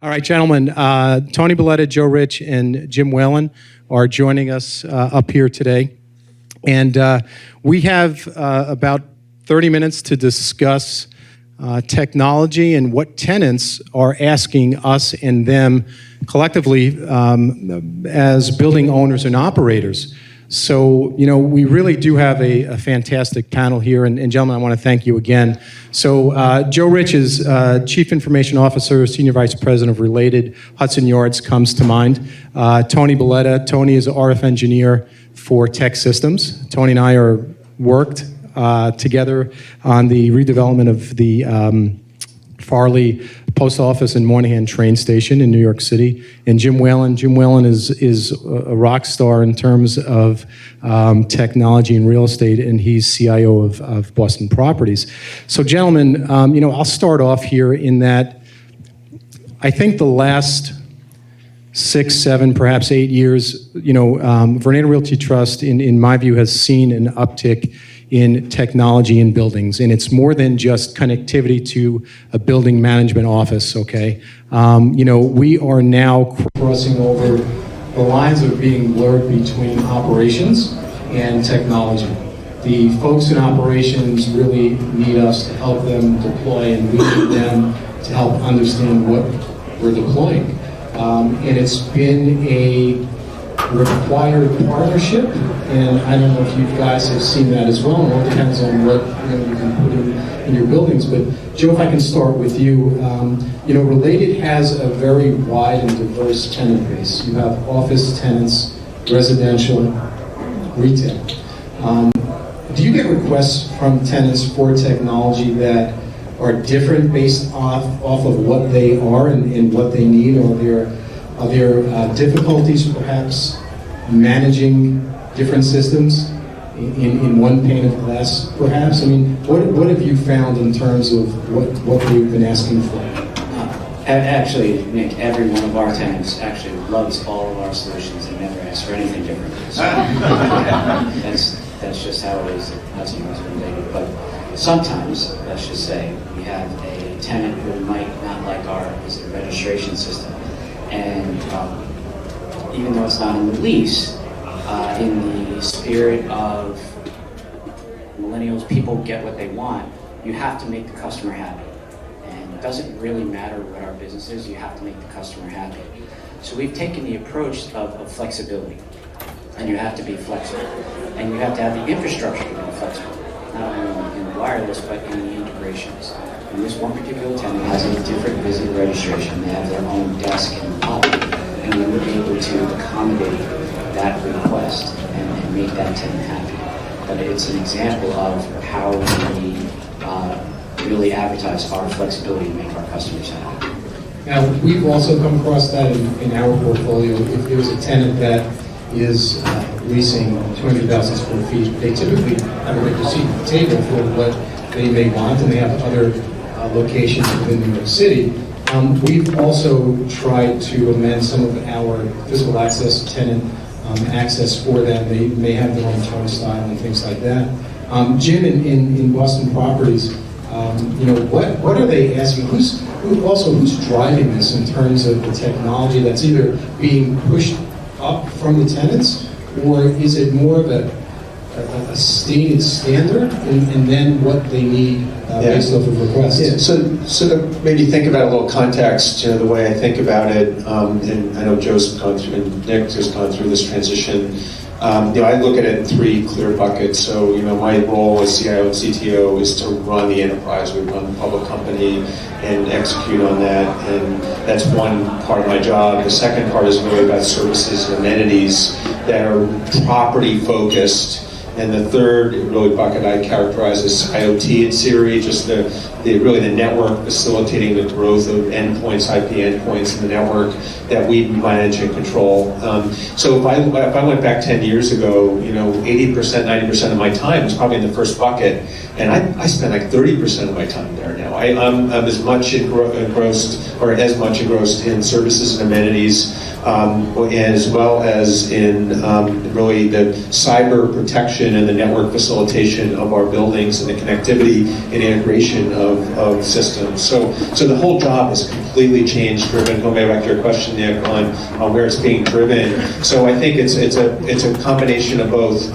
All right, gentlemen, Tony Balletta, Joe Rich, and Jim Whalen are joining us up here today. And we have about 30 minutes to discuss technology and what tenants are asking us and them collectively as building owners and operators. So, you know, we really do have a fantastic panel here. And gentlemen, I want to thank you again. So, Joe Rich is Chief Information Officer, Senior Vice President of Related. Hudson Yards comes to mind. Tony Balletta. Tony is an RF engineer for Tech Systems. Tony and I are worked together on the redevelopment of the Farley Post Office and Moynihan train station in New York City. And Jim Whalen is a rock star in terms of technology and real estate, and he's CIO of Boston Properties. So, gentlemen, you know, I'll start off here in that I think the last 6, 7, perhaps 8 years, you know, Vornado Realty Trust, in my view, has seen an uptick in technology in buildings, and it's more than just connectivity to a building management office, okay? You know, we are now crossing over the lines of being blurred between operations and technology. The folks in operations really need us to help them deploy, and we need them to help understand what we're deploying. And it's been a required partnership, and I don't know if you guys have seen that as well. It all depends on what you can put in your buildings. But Joe, if I can start with you, you know, Related has a very wide and diverse tenant base. You have office tenants, residential, retail. Do you get requests from tenants for technology that are different based off of what they are and what they need, or are there difficulties perhaps managing different systems in one pane of glass perhaps? I mean, what have you found in terms of what they've been asking for? Actually, Nick, every one of our tenants actually loves all of our solutions and never asks for anything different. So, that's just how it is. That's Related. But sometimes, let's just say, we have a tenant who might not like our registration system. And even though it's not in the lease, in the spirit of millennials, people get what they want, you have to make the customer happy. And it doesn't really matter what our business is, you have to make the customer happy. So we've taken the approach of flexibility. And you have to be flexible. And you have to have the infrastructure to be flexible, not only in the wireless, but in the integrations. And this one particular tenant has a different visitor registration. They have their own desk and lobby, and we were able to accommodate that request and make that tenant happy. But it's an example of how we really advertise our flexibility to make our customers happy. Now, we've also come across that in our portfolio. If there's a tenant that is leasing 200,000 square feet, they typically have a right to seat at the table for what they may want, and they have other locations within New York City. We've also tried to amend some of our physical access, tenant access for them. They may have their own turnstile and things like that. Jim, in Boston Properties, you know, what are they asking? Who's driving this in terms of the technology that's either being pushed up from the tenants, or is it more of a stated standard and then what they need based off of requests? Yeah, so to maybe think about a little context, you know, the way I think about it, and I know Joe's gone through and Nick has gone through this transition. You know, I look at it in 3 clear buckets. So, you know, my role as CIO and CTO is to run the enterprise. We run the public company and execute on that, and that's one part of my job. The second part is really about services and amenities that are property focused. And the third really bucket I characterize as IoT and CRE, just the network facilitating the growth of endpoints, IP endpoints in the network that we manage and control. So if I went back 10 years ago, you know, 80%, 90% of my time was probably in the first bucket, and I spend like 30% of my time there now. I'm as much engrossed in services and amenities as well as in really the cyber protection and the network facilitation of our buildings and the connectivity and integration of systems. So the whole job is completely change driven. Going back to your question, Nick, on where it's being driven. So I think it's a combination of both.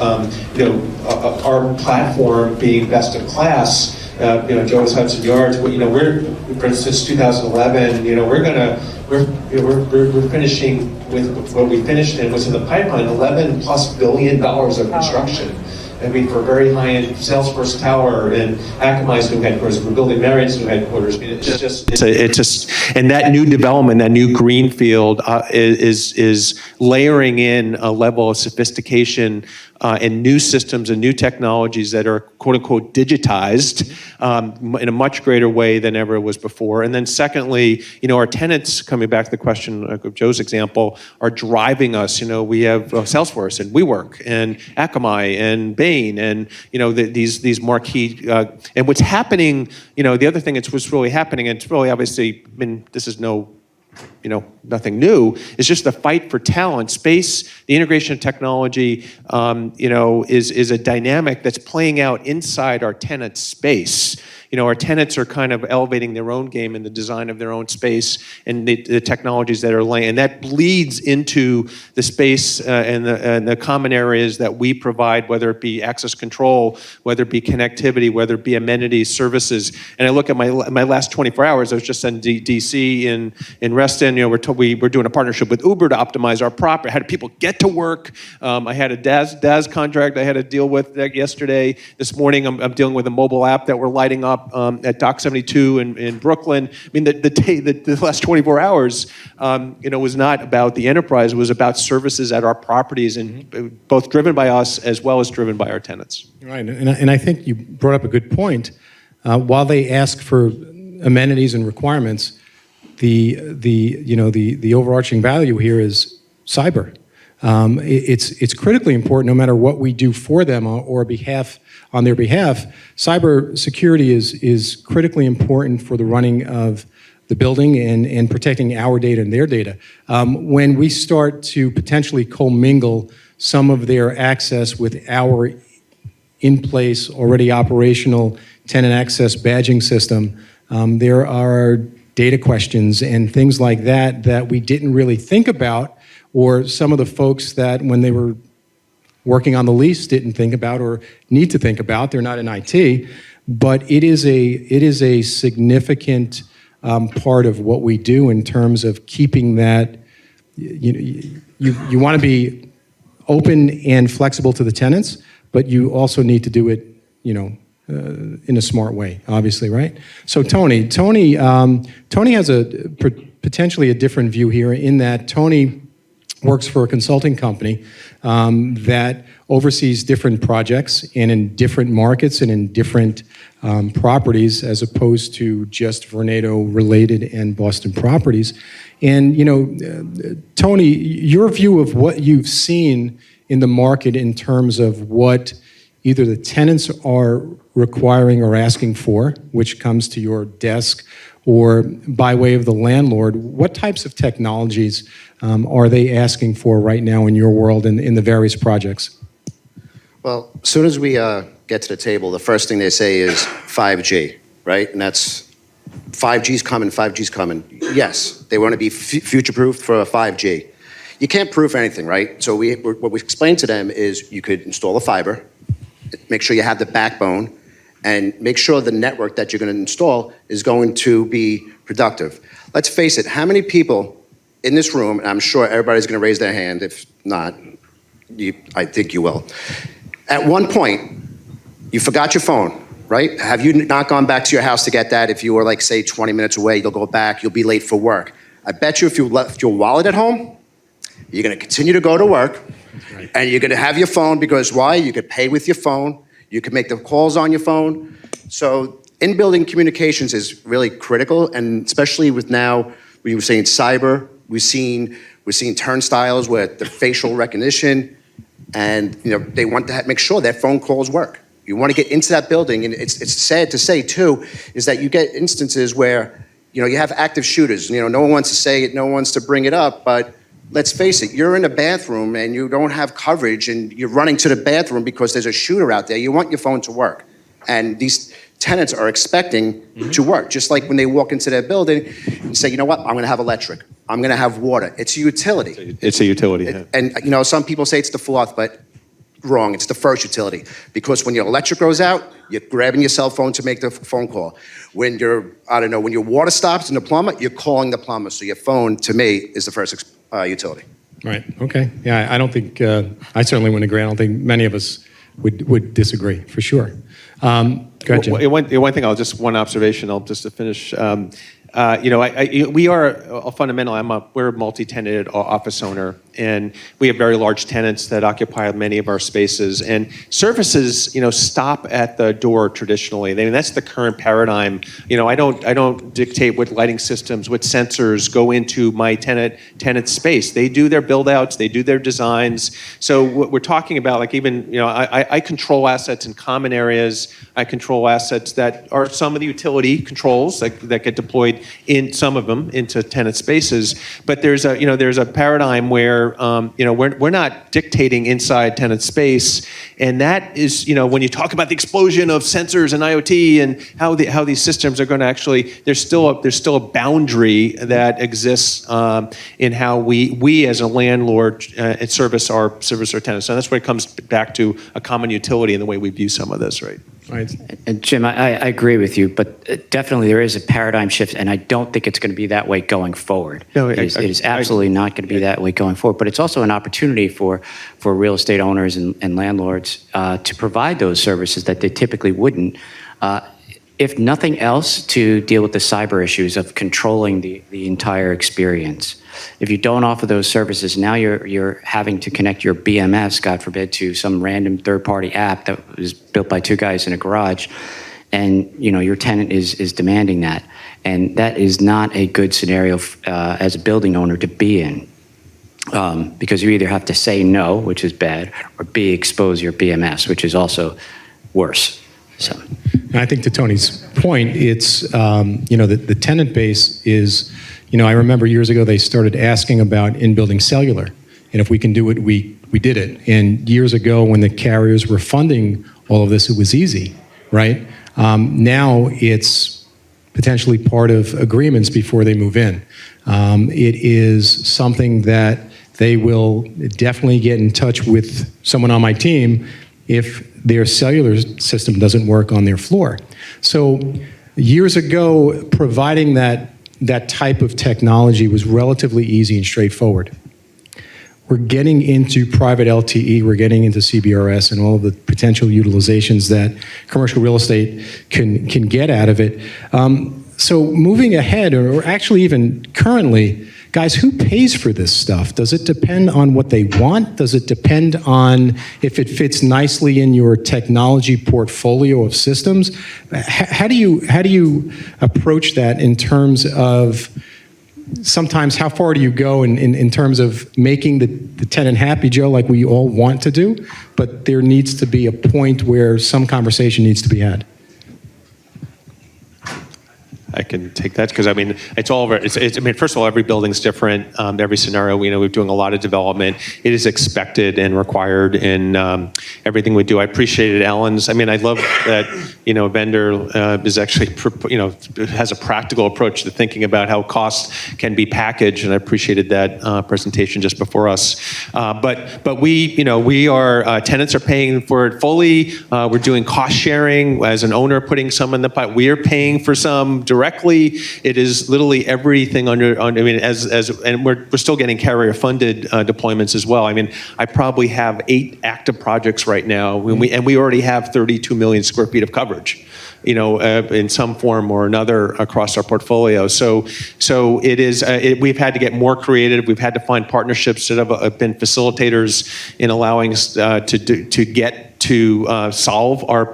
Our platform being best of class. Joe's Hudson Yards. We're for instance 2011. We're finishing with what we finished and what's in the pipeline. $11+ billion of construction. I mean, for very high-end Salesforce Tower and Akamai's new headquarters, we're building Marriott's new headquarters. I mean, it's just, and that new development, that new greenfield is layering in a level of sophistication and new systems and new technologies that are quote unquote digitized in a much greater way than ever was before. And then secondly, our tenants, coming back to the question of Joe's example, are driving us. We have Salesforce and WeWork and Akamai and Bain and these marquee and what's happening. The other thing that's what's really happening, and it's really obviously this is nothing new. It's just the fight for talent, space, the integration of technology, is a dynamic that's playing out inside our tenant space. Our tenants are kind of elevating their own game in the design of their own space and the technologies that are laying, and that bleeds into the space and the common areas that we provide, whether it be access control, whether it be connectivity, whether it be amenities, services. And I look at my last 24 hours. I was just in D.C. in Reston. We're doing a partnership with Uber to optimize our property. How do people get to work? I had a DAS contract I had to deal with yesterday. This morning I'm dealing with a mobile app that we're lighting up at Dock 72 in Brooklyn. I mean, the last 24 hours, was not about the enterprise. It was about services at our properties, and both driven by us as well as driven by our tenants. Right, and I think you brought up a good point. While they ask for amenities and requirements, the overarching value here is cyber. It's critically important, no matter what we do for them or on their behalf. Cyber security is critically important for the running of the building and protecting our data and their data. When we start to potentially commingle some of their access with our in-place, already operational tenant access badging system, there are data questions and things like that we didn't really think about, or some of the folks that when they were working on the lease didn't think about or need to think about. They're not in IT, but it is a significant part of what we do in terms of keeping that. You want to be open and flexible to the tenants, but you also need to do it, in a smart way, obviously, right? So Tony has potentially a different view here in that Tony works for a consulting company that oversees different projects and in different markets and in different properties, as opposed to just Vornado related and Boston properties. And Tony, your view of what you've seen in the market in terms of what either the tenants are requiring or asking for, which comes to your desk, or by way of the landlord, what types of technologies are they asking for right now in your world and in the various projects? Well, as soon as we get to the table, the first thing they say is 5G, right? And that's 5G's coming, 5G's coming. Yes, they want to be future-proofed for 5G. You can't proof anything, right? So what we explained to them is you could install the fiber, make sure you have the backbone, and make sure the network that you're going to install is going to be productive. Let's face it, how many people in this room, and I'm sure everybody's going to raise their hand, if not, I think you will. At one point, you forgot your phone, right? Have you not gone back to your house to get that? If you were like, say, 20 minutes away, you'll go back, you'll be late for work. I bet you if you left your wallet at home, you're going to continue to go to work, right, and you're going to have your phone because why? You could pay with your phone. You can make the calls on your phone. So in-building communications is really critical, and especially with now, we were saying cyber, we're seeing turnstiles with the facial recognition, and they want to make sure that phone calls work. You want to get into that building, and it's sad to say too, is that you get instances where you have active shooters. No one wants to say it, no one wants to bring it up, but let's face it, you're in a bathroom and you don't have coverage and you're running to the bathroom because there's a shooter out there. You want your phone to work. And these tenants are expecting to work, just like when they walk into their building and say, you know what, I'm going to have electric. I'm going to have water. It's a utility. It's a utility. Yeah. And, you know, some people say it's the fourth, but wrong. It's the first utility. Because when your electric goes out, you're grabbing your cell phone to make the phone call. When when your water stops in the plumber, you're calling the plumber. So your phone, to me, is the first utility. Right. Okay. Yeah, I don't think, I certainly wouldn't agree. I don't think many of us would disagree, for sure. Go ahead, Jim. One thing, one observation, just to finish. We are a fundamental. We're a multi-tenanted office owner, and we have very large tenants that occupy many of our spaces. And services, stop at the door traditionally. I mean, that's the current paradigm. I don't dictate what lighting systems, what sensors go into my tenant space. They do their build outs, they do their designs. So what we're talking about, like even, I control assets in common areas. I control assets that are some of the utility controls that get deployed in some of them into tenant spaces. But there's a paradigm where we're not dictating inside tenant space, and that is when you talk about the explosion of sensors and IoT and how these systems are going to actually, there's still a boundary that exists in how we as a landlord service our tenants. And that's where it comes back to a common utility in the way we view some of this, right? Right. And Jim, I agree with you, but definitely there is a paradigm shift, and I don't think it's going to be that way going forward. No, it is absolutely not going to be that way going forward. But it's also an opportunity for real estate owners and landlords to provide those services that they typically wouldn't. If nothing else, to deal with the cyber issues of controlling the entire experience. If you don't offer those services, now you're having to connect your BMS, God forbid, to some random third-party app that was built by two guys in a garage, and your tenant is demanding that, and that is not a good scenario as a building owner to be in, because you either have to say no, which is bad, or B, expose your BMS, which is also worse. So, And I think to Tony's point, it's the tenant base is. I remember years ago they started asking about in-building cellular, and if we can do it, we did it. And years ago, when the carriers were funding all of this, it was easy, right? Now it's potentially part of agreements before they move in. It is something that they will definitely get in touch with someone on my team if their cellular system doesn't work on their floor. So years ago, providing that type of technology was relatively easy and straightforward. We're getting into private LTE, we're getting into CBRS and all of the potential utilizations that commercial real estate can get out of it. So moving ahead, or actually even currently, guys, who pays for this stuff? Does it depend on what they want? Does it depend on if it fits nicely in your technology portfolio of systems? How do you approach that in terms of sometimes how far do you go in terms of making the tenant happy, Joe, like we all want to do, but there needs to be a point where some conversation needs to be had? I can take that because it's all. First of all, every building's different. Every scenario, we're doing a lot of development. It is expected and required in everything we do. I appreciated Alan's. I love that a vendor is actually has a practical approach to thinking about how costs can be packaged, and I appreciated that presentation just before us. But we are tenants are paying for it fully. We're doing cost sharing as an owner, putting some in the pot. We are paying for some directly. It is literally everything and we're still getting carrier funded deployments as well. I probably have 8 active projects right now, and we already have 32 million square feet of coverage, in some form or another across our portfolio. So it is. We've had to get more creative. We've had to find partnerships that have been facilitators in allowing us to get to solve our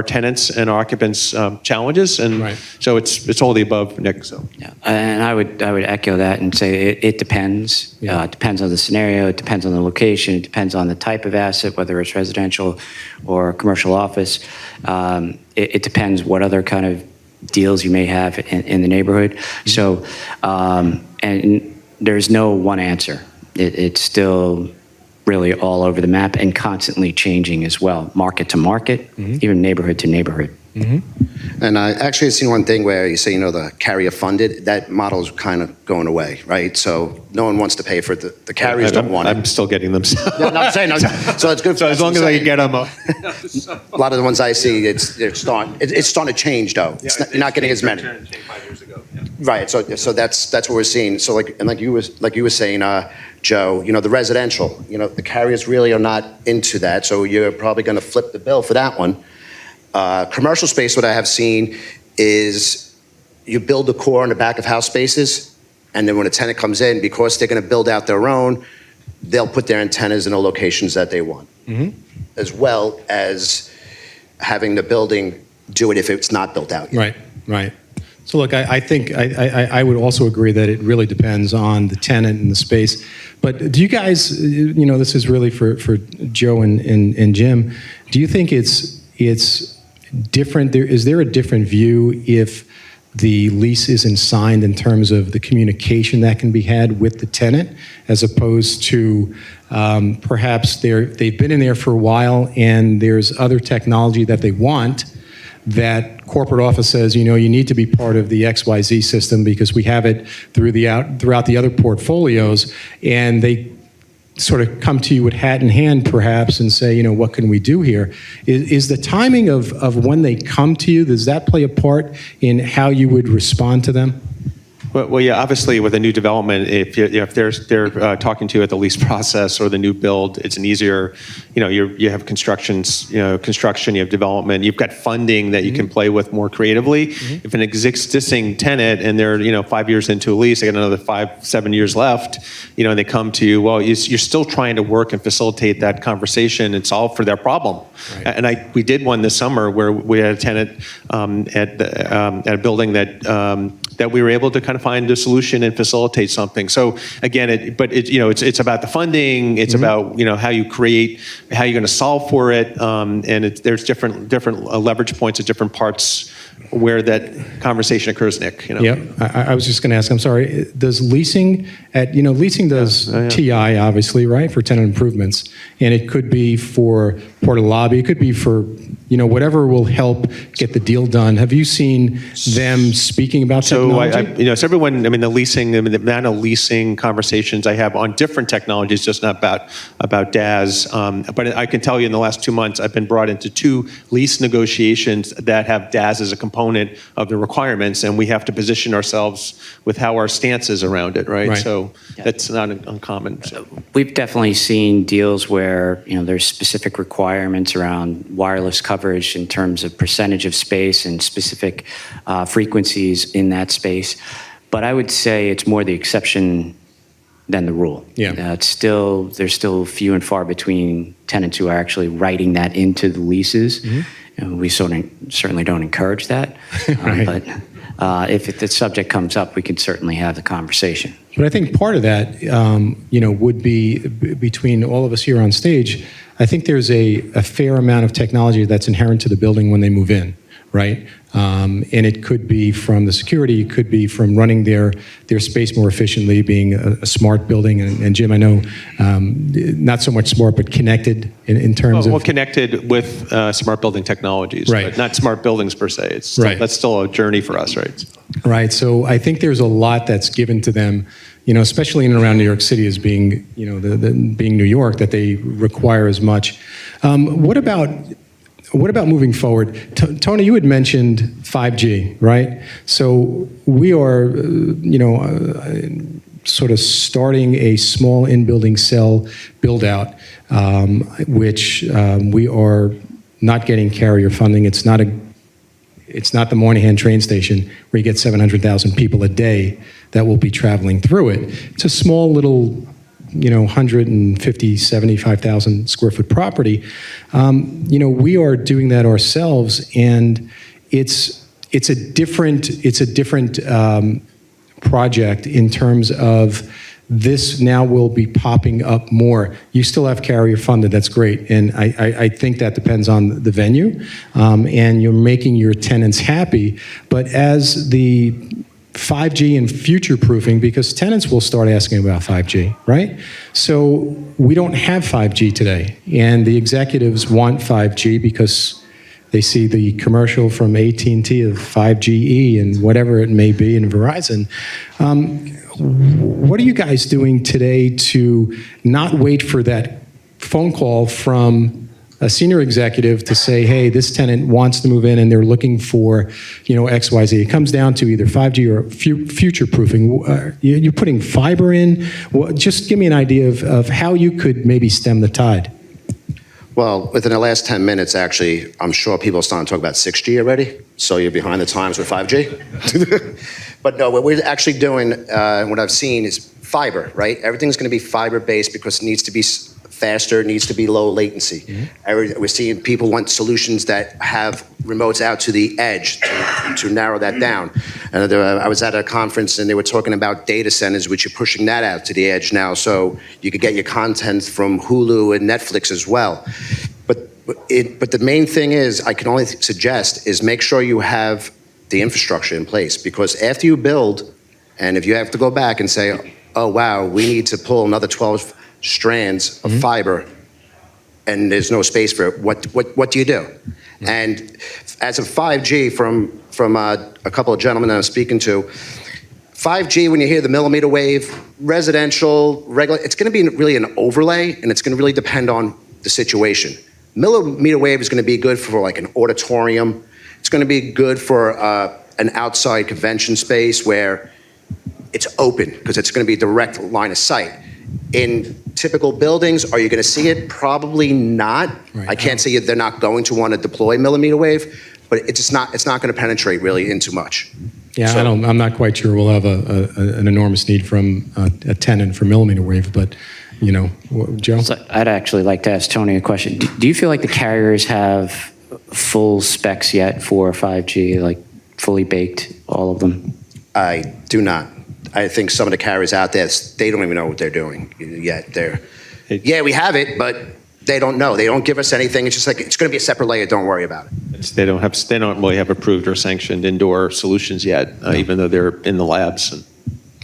tenants and our occupants' challenges, and right. So it's all the above, Nick. So yeah, and I would echo that and say it depends. Yeah. It depends on the scenario. It depends on the location. It depends on the type of asset, whether it's residential or commercial office. It depends what other kind of deals you may have in the neighborhood. So and there's no one answer. It's still really all over the map and constantly changing as well, market to market, even neighborhood to neighborhood. And I actually have seen one thing where you say, the carrier funded, that model is kind of going away, right? So no one wants to pay for it. The carriers don't want it. I'm still getting them. Yeah, no, I'm saying, so it's good. So as long as I can get them. A lot of the ones I see, it's starting to change though. You're not getting as many. 5 years ago. Yeah. Right. So that's what we're seeing. So like you were saying, Joe, the residential, the carriers really are not into that. So you're probably going to flip the bill for that one. Commercial space, what I have seen is you build the core on the back of house spaces, and then when a tenant comes in, because they're going to build out their own, they'll put their antennas in the locations that they want, as well as having the building do it if it's not built out yet. Right. So look, I think I would also agree that it really depends on the tenant and the space. But do you guys, this is really for Joe and Jim, do you think it's different? Is there a different view if the lease isn't signed in terms of the communication that can be had with the tenant, as opposed to perhaps they've been in there for a while and there's other technology that they want that corporate office says, you need to be part of the XYZ system because we have it throughout the other portfolios, and they sort of come to you with hat in hand perhaps and say, what can we do here? Is the timing of when they come to you, does that play a part in how you would respond to them? Well, yeah, obviously with a new development, if they're talking to you at the lease process or the new build, it's an easier, you have construction, you have development, you've got funding that you can play with more creatively. If an existing tenant and they're, 5 years into a lease, they got another 5-7 years left, and they come to you, well, you're still trying to work and facilitate that conversation and solve for their problem. Right. And we did one this summer where we had a tenant at a building that we were able to kind of find a solution and facilitate something. So again, it's about the funding. It's about how you create, how you're going to solve for it, and there's different leverage points at different parts where that conversation occurs, Nick. Yeah, I was just going to ask. I'm sorry. Does leasing leasing does TI obviously, right, for tenant improvements, and it could be for Port of Lobby. It could be for whatever will help get the deal done. Have you seen them speaking about technology? So everyone. The leasing. The amount of leasing conversations I have on different technologies, just not about DAS. But I can tell you, in the last 2 months, I've been brought into 2 lease negotiations that have DAS as a component of the requirements, and we have to position ourselves with how our stance is around it, right? So that's not uncommon. So. We've definitely seen deals where there's specific requirements around wireless coverage in terms of percentage of space and specific frequencies in that space. But I would say it's more the exception than the rule. Yeah. There's still few and far between tenants who are actually writing that into the leases. We certainly don't encourage that. Right. But if the subject comes up, we can certainly have the conversation. But I think part of that, would be between all of us here on stage. I think there's a fair amount of technology that's inherent to the building when they move in, right? And it could be from the security, it could be from running their space more efficiently, being a smart building. And Jim, I know not so much smart, but connected in terms of... Well, connected with smart building technologies, right. But not smart buildings per se. It's right. That's still a journey for us, right? Right. So I think there's a lot that's given to them, especially in and around New York City as being, being New York, that they require as much. What about moving forward? Tony, you had mentioned 5G, right? So we are, sort of starting a small in-building cell build-out, which we are not getting carrier funding. It's not the Moynihan train station where you get 700,000 people a day that will be traveling through it. It's a small little 150, 75,000 square foot property. We are doing that ourselves, and it's a different project in terms of this now will be popping up more. You still have carrier funded, that's great, and I think that depends on the venue, and you're making your tenants happy. But as the 5G and future-proofing, because tenants will start asking about 5G, right? So we don't have 5G today, and the executives want 5G because they see the commercial from AT&T of 5GE and whatever it may be in Verizon. What are you guys doing today to not wait for that phone call from a senior executive to say, hey, this tenant wants to move in and they're looking for, XYZ? It comes down to either 5G or future-proofing. You're putting fiber in. Well, just give me an idea of how you could maybe stem the tide. Well, within the last 10 minutes, actually, I'm sure people are starting to talk about 6G already, so you're behind the times with 5G. But no, what we're actually doing, what I've seen is fiber, right? Everything's going to be fiber-based because it needs to be faster, it needs to be low latency. We're seeing people want solutions that have remotes out to the edge to narrow that down. I was at a conference and they were talking about data centers, which you're pushing that out to the edge now, so you could get your content from Hulu and Netflix as well. But the main thing is, I can only suggest, is make sure you have the infrastructure in place, because after you build, and if you have to go back and say, oh wow, we need to pull another 12 strands of fiber and there's no space for it, what do you do? And as of 5G, from a couple of gentlemen that I'm speaking to, 5G, when you hear the millimeter wave, residential, regular, it's going to be really an overlay, and it's going to really depend on the situation. Millimeter wave is going to be good for like an auditorium. It's going to be good for an outside convention space where it's open, because it's going to be a direct line of sight. In typical buildings, are you going to see it? Probably not. Right. I can't say they're not going to want to deploy millimeter wave, but it's not going to penetrate really into much. Yeah, So- I'm not quite sure we'll have an enormous need from a tenant for millimeter wave, but, Joe? So I'd actually like to ask Tony a question. Do you feel like the carriers have full specs yet for 5G, like fully baked, all of them? I do not. I think some of the carriers out there, they don't even know what they're doing yet. Yeah, we have it, but they don't know. They don't give us anything. It's just like, it's going to be a separate layer. Don't worry about it. They don't really have approved or sanctioned indoor solutions yet, even though they're in the labs and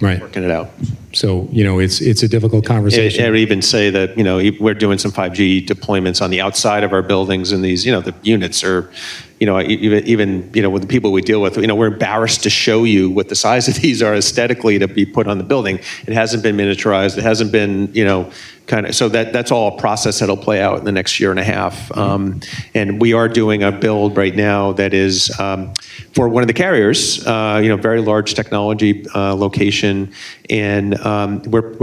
Right. working it out. So, it's a difficult conversation. I would even say that, we're doing some 5G deployments on the outside of our buildings, and these, the units are, even with the people we deal with, we're embarrassed to show you what the size of these are aesthetically to be put on the building. It hasn't been miniaturized. It hasn't been, so that's all a process that'll play out in the next year and a half. And we are doing a build right now that is for one of the carriers, very large technology location, and we're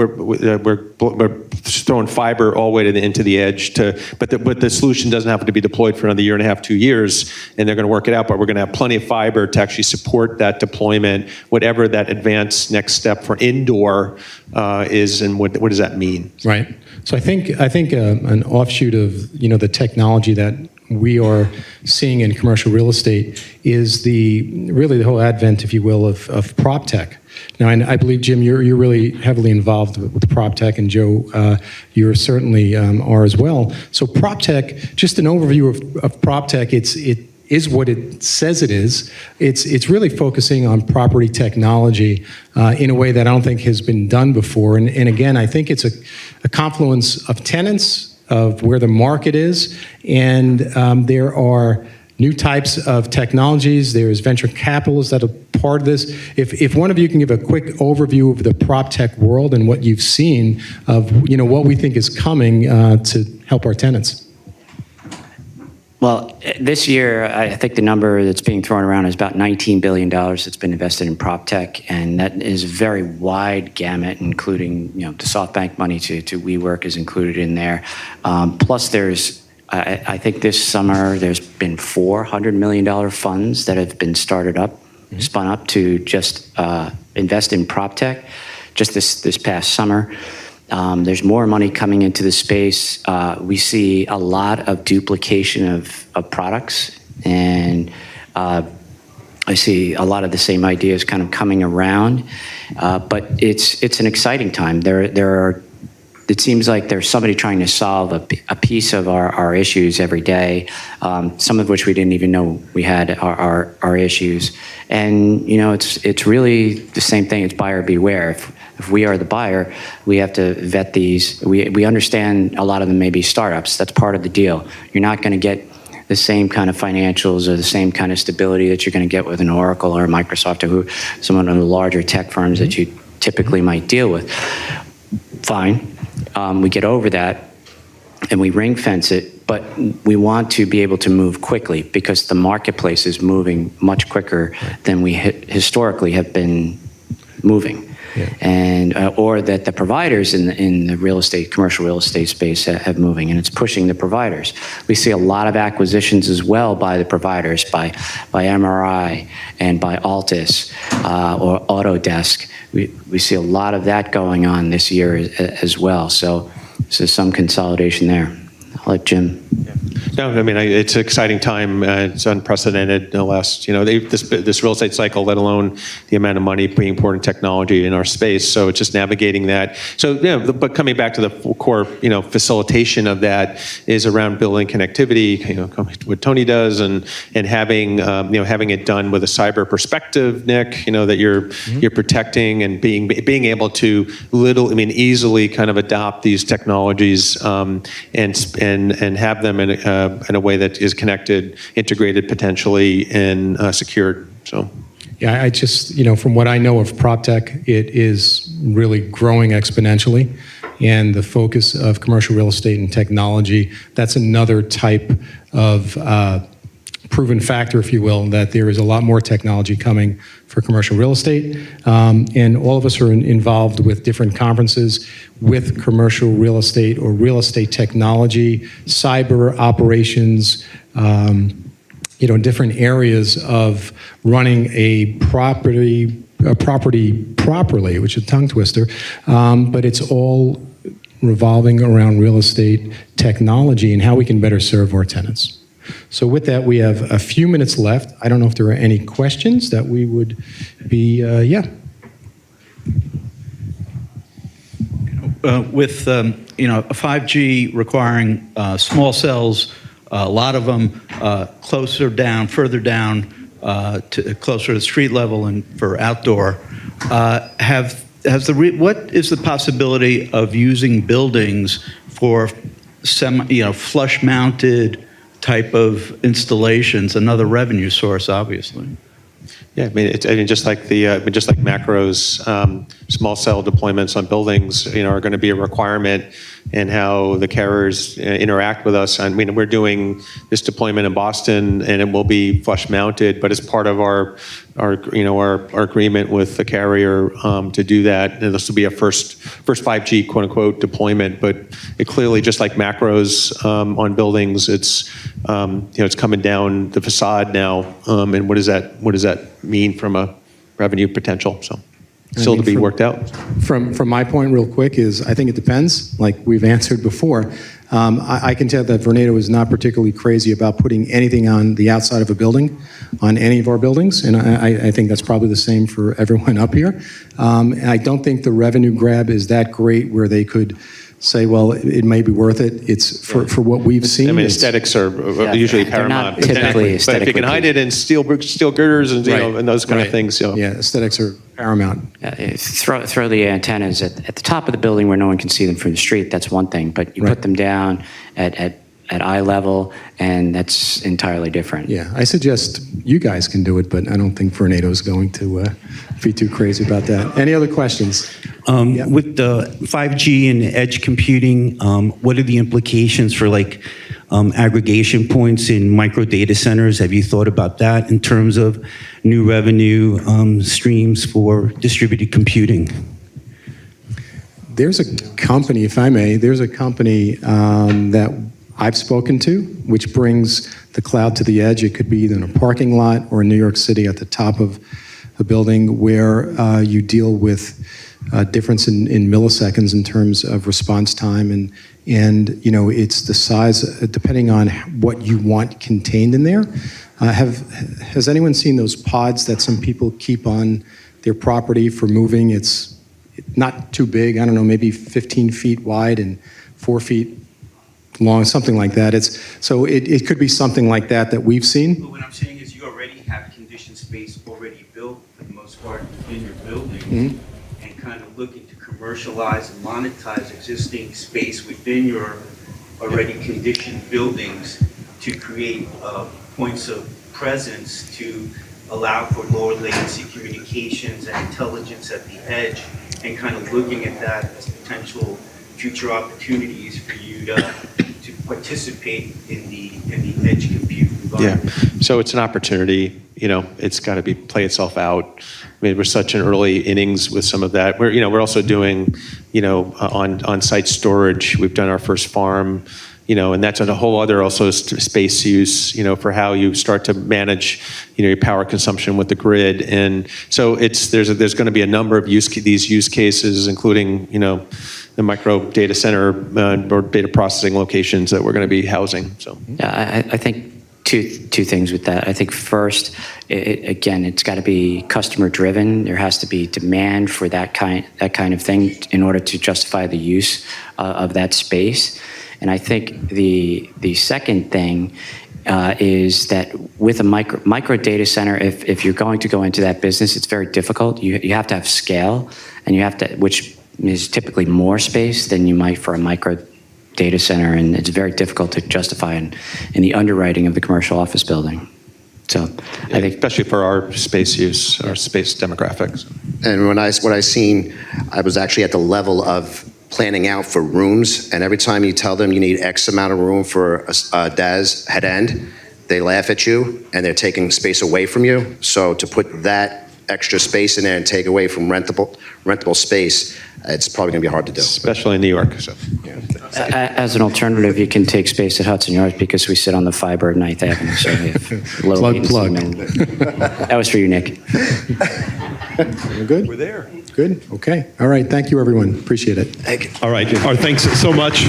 throwing fiber all the way into the edge but the solution doesn't have to be deployed for another year and a half, 2 years, and they're going to work it out. But we're going to have plenty of fiber to actually support that deployment, whatever that advanced next step for indoor is, and what does that mean? Right. So I think an offshoot of the technology that we are seeing in commercial real estate is really the whole advent, if you will, of prop tech. Now, I believe, Jim, you're really heavily involved with prop tech, and Joe, you certainly are as well. So prop tech, just an overview of prop tech, it is what it says it is. It's really focusing on property technology in a way that I don't think has been done before. And again, I think it's a confluence of tenants, of where the market is, and there are new types of technologies. There's venture capitalists that are part of this. If one of you can give a quick overview of the prop tech world and what you've seen of what we think is coming to help our tenants. Well, this year, I think the number that's being thrown around is about $19 billion that's been invested in prop tech, and that is a very wide gamut, including the SoftBank money to WeWork is included in there. Plus, there's I think this summer there's been $400 million funds that have been spun up to just invest in prop tech just this past summer. There's more money coming into the space. We see a lot of duplication of products, and I see a lot of the same ideas kind of coming around. But it's an exciting time. There it seems like there's somebody trying to solve a piece of our issues every day, some of which we didn't even know we had our issues. And, it's really the same thing. It's buyer beware. If we are the buyer, we have to vet these. We understand a lot of them may be startups. That's part of the deal. You're not going to get the same kind of financials or the same kind of stability that you're going to get with an Oracle or a Microsoft or some of the larger tech firms that you typically might deal with. Fine. We get over that and we ring fence it, but we want to be able to move quickly because the marketplace is moving much quicker than we historically have been moving. Yeah. And or that the providers in the commercial real estate space have moving, and it's pushing the providers. We see a lot of acquisitions as well by the providers, by MRI and by Altus or Autodesk. We see a lot of that going on this year as well. So there's some consolidation there. I'll let Jim. No, I mean, it's an exciting time. It's unprecedented. The last, this real estate cycle, let alone the amount of money being poured in technology in our space. So it's just navigating that. So, but coming back to the core, facilitation of that is around building connectivity, what Tony does, and having, having it done with a cyber perspective, Nick, that you're protecting and being able to easily kind of adopt these technologies and have them in a way that is connected, integrated potentially, and secured. So, yeah, I just, from what I know of PropTech, it is really growing exponentially. And the focus of commercial real estate and technology, that's another type of proven factor, if you will, that there is a lot more technology coming for commercial real estate. And all of us are involved with different conferences with commercial real estate or real estate technology, cyber operations, different areas of running a property properly, which is a tongue twister, but it's all revolving around real estate technology and how we can better serve our tenants. So with that, we have a few minutes left. I don't know if there are any questions that we would be, With 5G requiring small cells, a lot of them further down, closer to street level and for outdoor, what is the possibility of using buildings for flush mounted type of installations, another revenue source, obviously? Yeah, just like macros, small cell deployments on buildings, are going to be a requirement in how the carriers interact with us. I mean, we're doing this deployment in Boston, and it will be flush mounted, but it's part of our agreement with the carrier to do that. And this will be a first 5G quote unquote deployment. But it clearly, just like macros on buildings, it's it's coming down the facade now. And what does that mean from a revenue potential? So still to be worked out. From my point real quick is I think it depends, like we've answered before. I can tell that Vornado is not particularly crazy about putting anything on the outside of a building, on any of our buildings, and I think that's probably the same for everyone up here. And I don't think the revenue grab is that great where they could say, well, it may be worth it. It's for what we've seen. I mean, aesthetics are usually paramount. Not typically but if you can hide it in steel girders and and those kind of things, yeah, aesthetics are paramount. Throw the antennas at the top of the building where no one can see them from the street. That's one thing, but you put them down at eye level, and that's entirely different. Yeah, I suggest you guys can do it, but I don't think Vornado is going to be too crazy about that. Any other questions? With the 5G and edge computing, what are the implications for aggregation points in micro data centers? Have you thought about that in terms of new revenue streams for distributed computing? There's a company, if I may, that I've spoken to, which brings the cloud to the edge. It could be either in a parking lot or in New York City at the top of a building where you deal with difference in milliseconds in terms of response time, and it's the size depending on what you want contained in there. Has anyone seen those pods that some people keep on their property for moving? It's not too big, I don't know, maybe 15 feet wide and 4 feet long, something like that. So it could be something like that we've seen. But what I'm saying is you already have conditioned space already built for the most part in your building, and kind of looking to commercialize and monetize existing space within your already conditioned buildings to create points of presence to allow for lower latency communications and intelligence at the edge, and kind of looking at that as potential future opportunities for you to participate in the edge compute environment. Yeah, so it's an opportunity, it's got to play itself out. I mean, we're such in early innings with some of that. We're also doing, on-site storage. We've done our first farm, and that's a whole other also space use, for how you start to manage, your power consumption with the grid. And so there's going to be a number of these use cases, including, the micro data center or data processing locations that we're going to be housing. So Yeah, I think two things with that. I think first, again, it's got to be customer driven. There has to be demand for that kind of thing in order to justify the use of that space. And I think the second thing is that with a micro data center, if you're going to go into that business, it's very difficult. You have to have scale, and you have to, which is typically more space than you might for a micro data center, and it's very difficult to justify in the underwriting of the commercial office building. So I think, especially for our space use, our space demographics. And what I seen, I was actually at the level of planning out for rooms, and every time you tell them you need X amount of room for a DAS head end, they laugh at you and they're taking space away from you. So to put that extra space in there and take away from rentable space, it's probably going to be hard to do. Especially in New York. So. as an alternative, you can take space at Hudson Yards because we sit on the fiber at 9th Avenue, so we have low latency. Plug. That was for you, Nick. We're good? We're there. Good? Okay. All right. Thank you, everyone. Appreciate it. Thank you. All right. Our thanks so much.